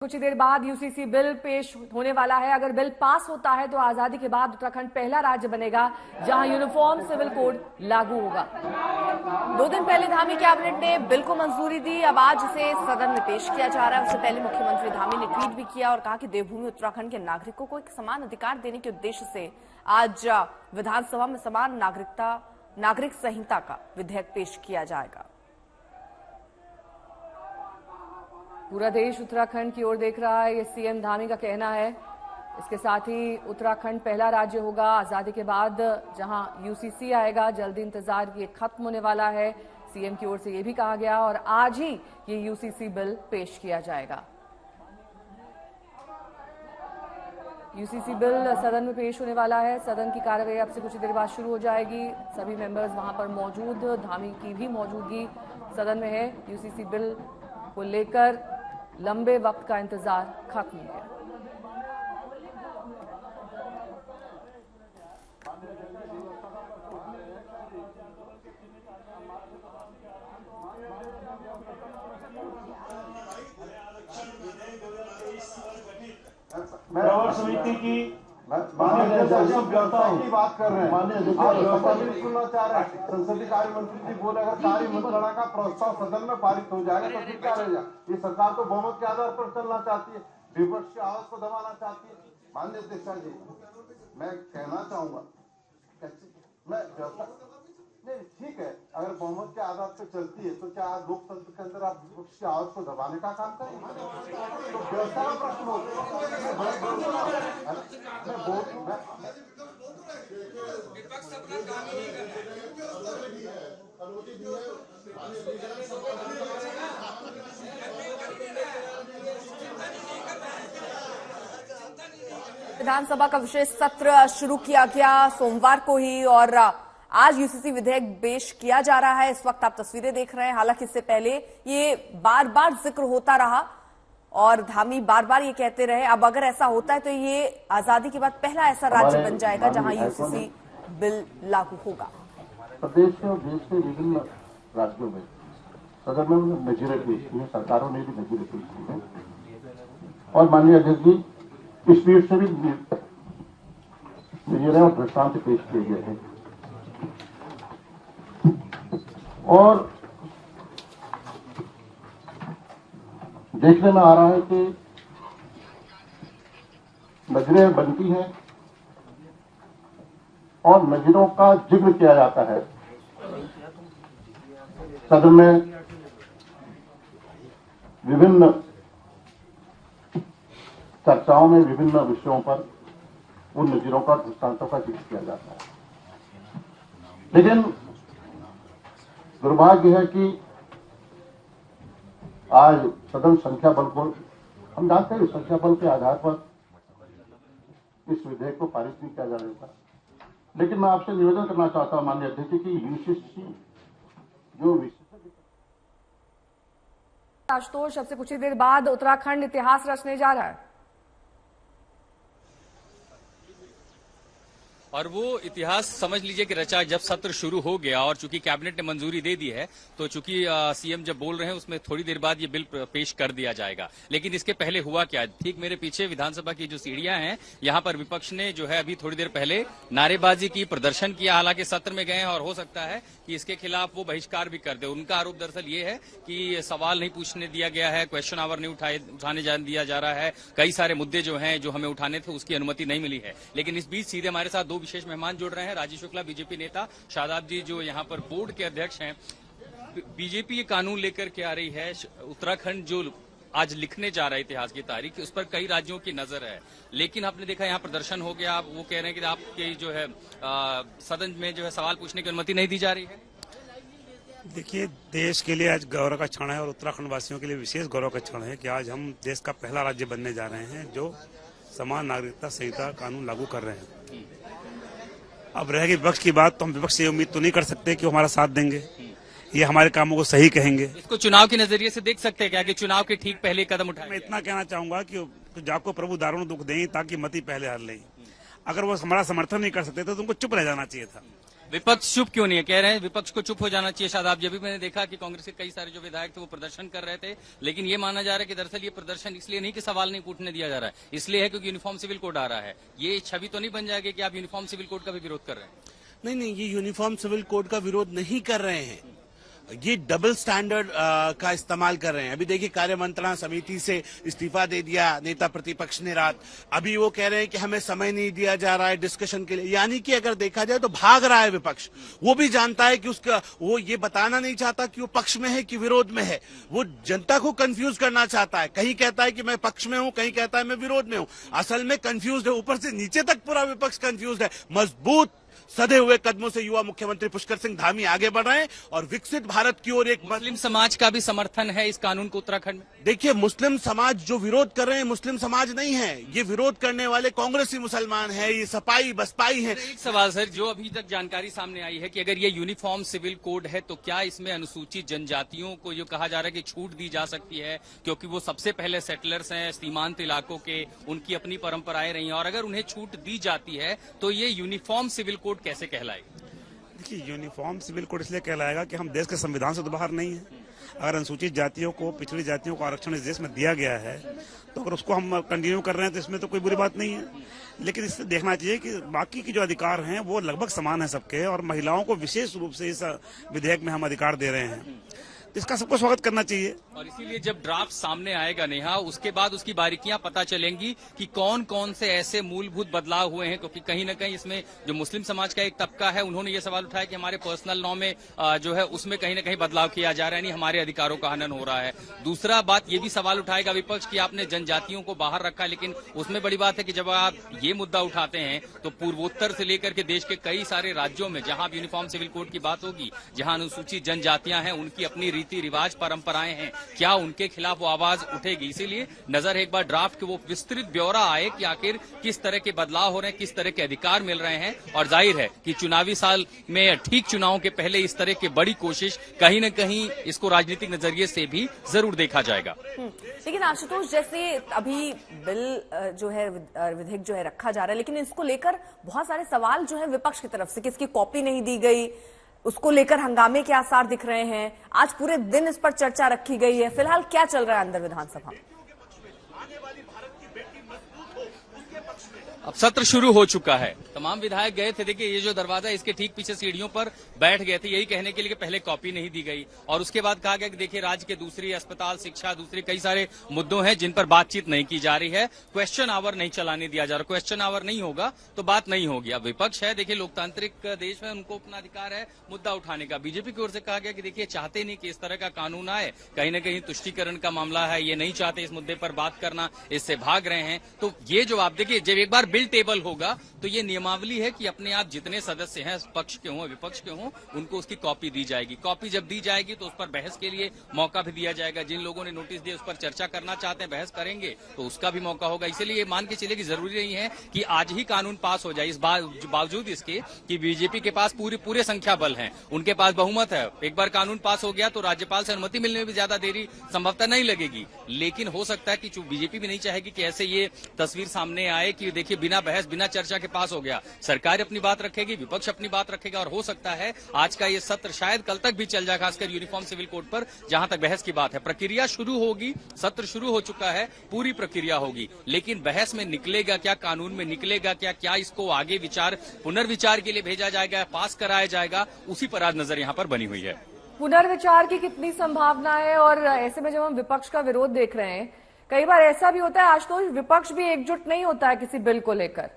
कुछ ही देर बाद UCC bill पेश होने वाला है। अगर बिल पास होता है तो आजादी के बाद उत्तराखंड पहला राज्य बनेगा जहां यूनिफॉर्म सिविल कोड लागू होगा। 2 दिन पहले धामी कैबिनेट ने बिल को मंजूरी दी। अब आज इसे सदन में पेश किया जा रहा है। उससे पहले मुख्यमंत्री धामी ने ट्वीट भी किया और कहा कि देवभूमि उत्तराखंड के नागरिकों को एक समान अधिकार देने के उद्देश्य से आज विधानसभा में समान नागरिक संहिता का विधेयक पेश किया जाएगा। पूरा देश उत्तराखंड की ओर देख रहा है, ये सीएम धामी का कहना है। इसके साथ ही उत्तराखंड पहला राज्य होगा आजादी के बाद जहां यूसीसी आएगा। जल्दी इंतजार ये खत्म होने वाला है, सीएम की ओर से ये भी कहा गया और आज ही ये यूसीसी बिल पेश किया जाएगा। यूसीसी बिल सदन में पेश होने वाला है। सदन की कार्यवाही अब से कुछ देर बाद शुरू हो जाएगी। सभी मेंबर्स वहां पर मौजूद, धामी की भी मौजूदगी सदन में है। यूसीसी बिल को लेकर लंबे वक्त का इंतजार खत्म हो गया। प्रवर समिति की व्यवस्था की बात कर रहे हैं। व्यवस्था भी सुनना चाह रहे हैं। संसदीय कार्य मंत्री जी बोले अगर कार्य मंत्रणा का प्रस्ताव सदन में पारित हो जाएगा तो फिर क्या रहेगा। ये सरकार तो बहुमत के आधार पर चलना चाहती है, विपक्ष की आवाज को दबाना चाहती है। माननीय अध्यक्ष जी, मैं कहना चाहूंगा मैं नहीं, ठीक है, अगर बहुमत के आधार पर चलती है तो क्या लोकतंत्र के अंदर आप विपक्ष की आवाज को दबाने का काम करेंगे? तो व्यवस्था का प्रश्न विधानसभा का विशेष सत्र शुरू किया गया सोमवार को ही और आज यूसीसी विधेयक पेश किया जा रहा है। इस वक्त आप तस्वीरें देख रहे हैं। हालांकि इससे पहले ये बार बार जिक्र होता रहा और धामी बार बार ये कहते रहे। अब अगर ऐसा होता है तो ये आजादी के बाद पहला ऐसा राज्य बन जाएगा जहां यूसीसी बिल लागू होगा। प्रदेश में और देश के विभिन्न राज्यों में सदन में नजीरें पेश की है, सरकारों ने भी नजीरें पेश की है और माननीय अध्यक्ष जी इस पीठ से भी नजीरें और दृष्टांत पेश किए गए हैं और देखने में आ रहा है कि नजरें बनती हैं और नजरों का जिक्र किया जाता है सदन में। विभिन्न चर्चाओं में विभिन्न विषयों पर उन नजरों का दृष्टांतों का जिक्र किया जाता है। लेकिन दुर्भाग्य है कि आज सदन संख्या बल को हम जानते हैं, संख्या बल के आधार पर इस विधेयक को पारित नहीं किया जा रहा। लेकिन मैं आपसे निवेदन करना चाहता हूं माननीय अध्यक्ष कि यूसीसी जो आशुतोष, अब से कुछ ही देर बाद उत्तराखंड इतिहास रचने जा रहा है और वो इतिहास समझ लीजिए कि रचा जब सत्र शुरू हो गया और चूंकि कैबिनेट ने मंजूरी दे दी है तो चूंकि सीएम जब बोल रहे हैं उसमें थोड़ी देर बाद ये बिल पेश कर दिया जाएगा। लेकिन इसके पहले हुआ क्या, ठीक मेरे पीछे विधानसभा की जो सीढ़ियां हैं यहाँ पर विपक्ष ने जो है अभी थोड़ी देर पहले नारेबाजी की, प्रदर्शन किया। हालांकि सत्र में गए हैं और हो सकता है कि इसके खिलाफ वो बहिष्कार भी कर दे। उनका आरोप दरअसल ये है कि सवाल नहीं पूछने दिया गया है, क्वेश्चन आवर नहीं उठाने जाने दिया जा रहा है। कई सारे मुद्दे जो हैं जो हमें उठाने थे उसकी अनुमति नहीं मिली है। लेकिन इस बीच सीधे हमारे साथ 2 विशेष मेहमान जुड़ रहे हैं। राजीव शुक्ला बीजेपी नेता, शादाब जी जो यहाँ पर बोर्ड के अध्यक्ष हैं। बीजेपी ये कानून लेकर के आ रही है, उत्तराखंड जो आज लिखने जा रहा है इतिहास की तारीख, उस पर कई राज्यों की नजर है। लेकिन आपने देखा यहाँ प्रदर्शन हो गया, वो कह रहे हैं कि आपके जो है सदन में जो है सवाल पूछने की अनुमति नहीं दी जा रही है। देखिए, देश के लिए आज गौरव का क्षण है और उत्तराखंड वासियों के लिए विशेष गौरव का क्षण है कि आज हम देश का पहला राज्य बनने जा रहे हैं जो समान नागरिकता संहिता कानून लागू कर रहे हैं। अब रहेगी विपक्ष की बात, तो हम विपक्ष से उम्मीद तो नहीं कर सकते कि वो हमारा साथ देंगे, ये हमारे कामों को सही कहेंगे। इसको चुनाव के नजरिए से देख सकते हैं क्या कि चुनाव के ठीक पहले कदम उठाए? मैं इतना कहना चाहूंगा कि जाको प्रभु दारुण दुख दें ताकि मती पहले हार लें। अगर वो हमारा समर्थन नहीं कर सकते तो तुमको चुप रह जाना चाहिए था। विपक्ष चुप क्यों नहीं है? कह रहे हैं विपक्ष को चुप हो जाना चाहिए शादाब। जब भी मैंने देखा कि कांग्रेस के कई सारे जो विधायक थे वो प्रदर्शन कर रहे थे, लेकिन ये माना जा रहा है कि दरअसल ये प्रदर्शन इसलिए नहीं कि सवाल नहीं पूछने दिया जा रहा है, इसलिए है क्योंकि यूनिफॉर्म सिविल कोड आ रहा है। ये छवि तो नहीं बन जाएगी कि आप यूनिफॉर्म सिविल कोड का भी विरोध कर रहे हैं? नहीं नहीं, ये यूनिफॉर्म सिविल कोड का विरोध नहीं कर रहे हैं, ये डबल स्टैंडर्ड का इस्तेमाल कर रहे हैं। अभी देखिए कार्य मंत्रणा समिति से इस्तीफा दे दिया नेता प्रतिपक्ष ने रात, अभी वो कह रहे हैं कि हमें समय नहीं दिया जा रहा है डिस्कशन के लिए। यानी कि अगर देखा जाए तो भाग रहा है विपक्ष। वो भी जानता है कि उसका, वो ये बताना नहीं चाहता कि वो पक्ष में है कि विरोध में है, वो जनता को कंफ्यूज करना चाहता है। कहीं कहता है कि मैं पक्ष में हूं, कहीं कहता है मैं विरोध में हूं, असल में कंफ्यूज है। ऊपर से नीचे तक पूरा विपक्ष कंफ्यूज है। मजबूत सधे हुए कदमों से युवा मुख्यमंत्री पुष्कर सिंह धामी आगे बढ़ रहे हैं और विकसित भारत की ओर एक मुस्लिम समाज का भी समर्थन है इस कानून को उत्तराखंड में। देखिए, मुस्लिम समाज जो विरोध कर रहे हैं मुस्लिम समाज नहीं है, ये विरोध करने वाले कांग्रेसी मुसलमान है, ये सपाई बसपाई है। एक सवाल सर, जो अभी तक जानकारी सामने आई है कि अगर ये यूनिफॉर्म सिविल कोड है तो क्या इसमें अनुसूचित जनजातियों को जो कहा जा रहा है कि छूट दी जा सकती है, क्योंकि वो सबसे पहले सेटलर्स हैं सीमांत इलाकों के, उनकी अपनी परंपराएं रही हैं, और अगर उन्हें छूट दी जाती है तो ये यूनिफॉर्म सिविल कोड कैसे कहलाएगा? देखिए, यूनिफॉर्म सिविल कोड इसलिए कहलाएगा कि हम देश के संविधान से तो बाहर नहीं है। अगर अनुसूचित जातियों को, पिछड़ी जातियों को आरक्षण इस देश में दिया गया है तो अगर उसको हम कंटिन्यू कर रहे हैं तो इसमें तो कोई बुरी बात नहीं है। लेकिन इससे देखना चाहिए कि बाकी के जो अधिकार हैं वो लगभग समान है सबके, और महिलाओं को विशेष रूप से इस विधेयक में हम अधिकार दे रहे हैं, इसका सबको स्वागत करना चाहिए। और इसीलिए जब ड्राफ्ट सामने आएगा नेहा, उसके बाद उसकी बारीकियां पता चलेंगी कि कौन कौन से ऐसे मूलभूत बदलाव हुए हैं, क्योंकि कहीं ना कहीं इसमें जो मुस्लिम समाज का एक तबका है उन्होंने ये सवाल उठाया कि हमारे पर्सनल लॉ में जो है उसमें कहीं ना कहीं बदलाव किया जा रहा है, नहीं हमारे अधिकारों का हनन हो रहा है। दूसरा बात ये भी सवाल उठाएगा विपक्ष की आपने जनजातियों को बाहर रखा, लेकिन उसमें बड़ी बात है कि जब आप ये मुद्दा उठाते हैं तो पूर्वोत्तर से लेकर के देश के कई सारे राज्यों में जहां यूनिफॉर्म सिविल कोड की बात होगी, जहां अनुसूचित जनजातियां हैं, उनकी अपनी रीति रिवाज परंपराएं हैं, क्या उनके खिलाफ वो आवाज उठेगी? इसीलिए नजर एक बार ड्राफ्ट के वो विस्तृत ब्यौरा आए कि आखिर किस तरह के बदलाव हो रहे हैं, किस तरह के अधिकार मिल रहे हैं। और जाहिर है कि चुनावी साल में ठीक चुनाव के पहले इस तरह की बड़ी कोशिश कहीं न कहीं इसको राजनीतिक नजरिए से भी जरूर देखा जाएगा। लेकिन आशुतोष, जैसे अभी बिल जो है विधेयक जो है रखा जा रहा है, लेकिन इसको लेकर बहुत सारे सवाल जो है विपक्ष की तरफ से कि इसकी कॉपी नहीं दी गई, उसको लेकर हंगामे के आसार दिख रहे हैं। आज पूरे दिन इस पर चर्चा रखी गई है। फिलहाल क्या चल रहा है अंदर विधानसभा में? अब सत्र शुरू हो चुका है, तमाम विधायक गए थे। देखिए ये जो दरवाजा इसके ठीक पीछे सीढ़ियों पर बैठ गए थे, यही कहने के लिए कि पहले कॉपी नहीं दी गई, और उसके बाद कहा गया कि देखिए राज्य के दूसरी अस्पताल, शिक्षा, दूसरे कई सारे मुद्दों हैं जिन पर बातचीत नहीं की जा रही है, क्वेश्चन आवर नहीं चलाने दिया जा रहा। क्वेश्चन आवर नहीं होगा तो बात नहीं होगी। अब विपक्ष है, देखिए लोकतांत्रिक देश में उनको अपना अधिकार है मुद्दा उठाने का। बीजेपी की ओर से कहा गया कि देखिए चाहते नहीं कि इस तरह का कानून आए, कहीं न कहीं तुष्टीकरण का मामला है, ये नहीं चाहते इस मुद्दे पर बात करना, इससे भाग रहे हैं। तो ये जो आप देखिए, जब एक बार बिल टेबल होगा तो ये नियमावली है कि अपने आप जितने सदस्य हैं, पक्ष के हों विपक्ष के हों, उनको उसकी कॉपी दी जाएगी। कॉपी जब दी जाएगी तो उस पर बहस के लिए मौका भी दिया जाएगा। जिन लोगों ने नोटिस दिया उस पर चर्चा करना चाहते हैं, बहस करेंगे तो उसका भी मौका होगा। इसीलिए ये मान के चलिए कि जरूरी नहीं है कि आज ही कानून पास हो जाए। इस बावजूद इसके कि बीजेपी के पास पूरे संख्या बल हैं, उनके पास बहुमत है, एक बार कानून पास हो गया तो राज्यपाल से अनुमति मिलने में भी ज्यादा देरी संभवतः नहीं लगेगी। लेकिन हो सकता है कि बीजेपी भी नहीं चाहेगी कि ऐसे ये तस्वीर सामने आए कि देखिए बिना बहस बिना चर्चा के पास हो गया। सरकार अपनी बात रखेगी, विपक्ष अपनी बात रखेगा, और हो सकता है आज का ये सत्र शायद कल तक भी चल जाए, खासकर यूनिफॉर्म सिविल कोड पर जहां तक बहस की बात है। प्रक्रिया शुरू होगी, सत्र शुरू हो चुका है, पूरी प्रक्रिया होगी, लेकिन बहस में निकलेगा क्या, कानून में निकलेगा क्या, क्या इसको आगे पुनर्विचार के लिए भेजा जाएगा, पास कराया जाएगा, उसी पर आज नजर यहां पर बनी हुई है। पुनर्विचार की कितनी संभावना है? और ऐसे में जब हम विपक्ष का विरोध देख रहे हैं, कई बार ऐसा भी होता है आशुतोष, विपक्ष भी एकजुट नहीं होता है किसी बिल को लेकर।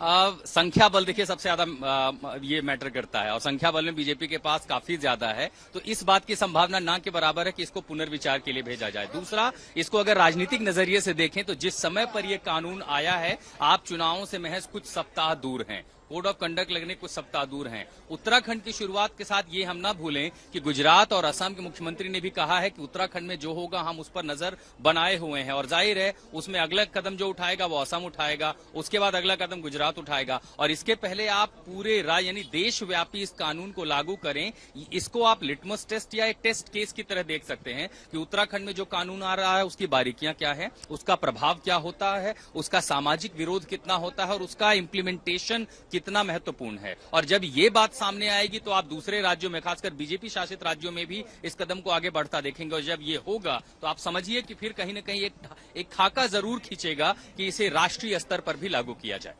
संख्या बल देखिए सबसे ज्यादा ये मैटर करता है, और संख्या बल में बीजेपी के पास काफी ज्यादा है, तो इस बात की संभावना ना के बराबर है कि इसको पुनर्विचार के लिए भेजा जाए। दूसरा, इसको अगर राजनीतिक नजरिए से देखें तो जिस समय पर यह कानून आया है, आप चुनावों से महज कुछ सप्ताह दूर हैं, कोड ऑफ कंडक्ट लगने कुछ सप्ताह दूर हैं। उत्तराखंड की शुरुआत के साथ ये हम ना भूलें कि गुजरात और असम के मुख्यमंत्री ने भी कहा है कि उत्तराखंड में जो होगा हम उस पर नजर बनाए हुए हैं, और जाहिर है उसमें अगला कदम जो उठाएगा वो असम उठाएगा, उसके बाद अगला कदम गुजरात उठाएगा। और इसके पहले आप पूरे राज्य यानी देशव्यापी इस कानून को लागू करें। इसको आप लिटमस टेस्ट या एक टेस्ट केस की तरह देख सकते हैं कि उत्तराखंड में जो कानून आ रहा है उसकी बारीकियां क्या है, उसका प्रभाव क्या होता है, उसका सामाजिक विरोध कितना होता है और उसका इम्प्लीमेंटेशन कितना महत्वपूर्ण है। और जब ये बात सामने आएगी तो आप दूसरे राज्यों में, खासकर बीजेपी शासित राज्यों में भी इस कदम को आगे बढ़ता देखेंगे। और जब ये होगा तो आप समझिए कि फिर कहीं न कहीं एक खाका जरूर खींचेगा कि इसे राष्ट्रीय स्तर पर भी लागू किया जाए।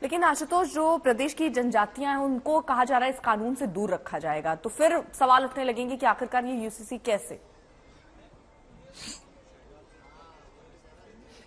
लेकिन आशुतोष, जो प्रदेश की जनजातियां हैं उनको कहा जा रहा है इस कानून से दूर रखा जाएगा, तो फिर सवाल उठने लगेंगे कि आखिरकार ये यूसीसी कैसे?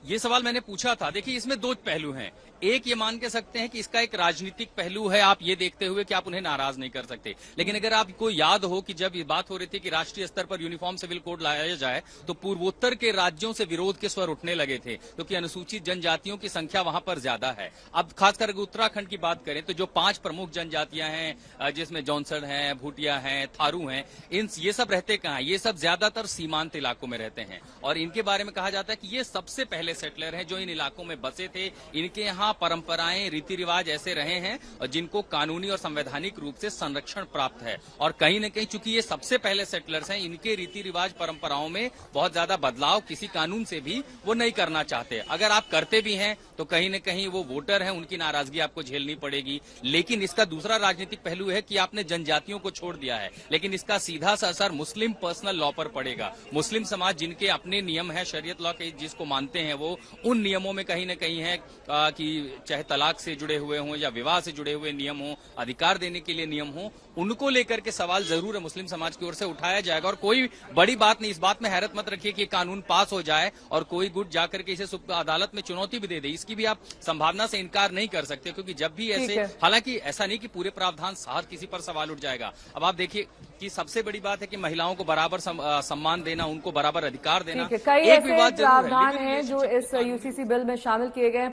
ये सवाल मैंने पूछा था। देखिए, इसमें दो पहलू हैं। एक, ये मान के सकते हैं कि इसका एक राजनीतिक पहलू है, आप ये देखते हुए कि आप उन्हें नाराज नहीं कर सकते। लेकिन अगर आपको याद हो कि जब ये बात हो रही थी कि राष्ट्रीय स्तर पर यूनिफॉर्म सिविल कोड लाया जाए तो पूर्वोत्तर के राज्यों से विरोध के स्वर उठने लगे थे, क्योंकि अनुसूचित जनजातियों की संख्या वहां पर ज्यादा है। अब खासकर अगर उत्तराखंड की बात करें तो जो 5 प्रमुख जनजातियां हैं, जिसमें जौनसर हैं, भूटिया हैं, थारू हैं, ये सब रहते कहाँ हैं? ये सब ज्यादातर सीमांत इलाकों में रहते हैं। और इनके बारे में कहा जाता है कि ये सबसे पहले सेटलर हैं जो इन इलाकों में बसे थे। इनके यहाँ परंपराएं, रीति रिवाज ऐसे रहे हैं और जिनको कानूनी और संवैधानिक रूप से संरक्षण प्राप्त है। और कहीं न कहीं चूंकि ये सबसे पहले सेटलर्स हैं, इनके रीति रिवाज परंपराओं में बहुत ज्यादा बदलाव किसी कानून से भी वो नहीं करना चाहते। अगर आप करते भी हैं तो कहीं न कहीं वो वोटर हैं, उनकी नाराजगी आपको झेलनी पड़ेगी। लेकिन इसका दूसरा राजनीतिक पहलू है कि आपने जनजातियों को छोड़ दिया है, लेकिन इसका सीधा सा असर मुस्लिम पर्सनल लॉ पर पड़ेगा। मुस्लिम समाज जिनके अपने नियम है, शरीयत लॉ के जिसको मानते हैं, वो उन नियमों में कहीं न कहीं है कि चाहे तलाक से जुड़े हुए हों या विवाह से जुड़े हुए नियम हों, अधिकार देने के लिए नियम हों, उनको लेकर के सवाल जरूर है मुस्लिम समाज की ओर से उठाया जाएगा। और कोई बड़ी बात नहीं, इस बात में हैरत मत रखिए कि कानून पास हो जाए और कोई गुट जाकर के इसे अदालत में चुनौती भी दे दे, इसकी भी आप संभावना से इनकार नहीं कर सकते। क्योंकि जब भी ऐसे, हालांकि ऐसा नहीं कि पूरे प्रावधान हर किसी पर सवाल उठ जाएगा। अब आप देखिए कि सबसे बड़ी बात है कि महिलाओं को बराबर सम्मान देना, उनको बराबर अधिकार देना। कई ऐसे प्रावधान हैं जो इस यूसीसी बिल में शामिल किए गए हैं।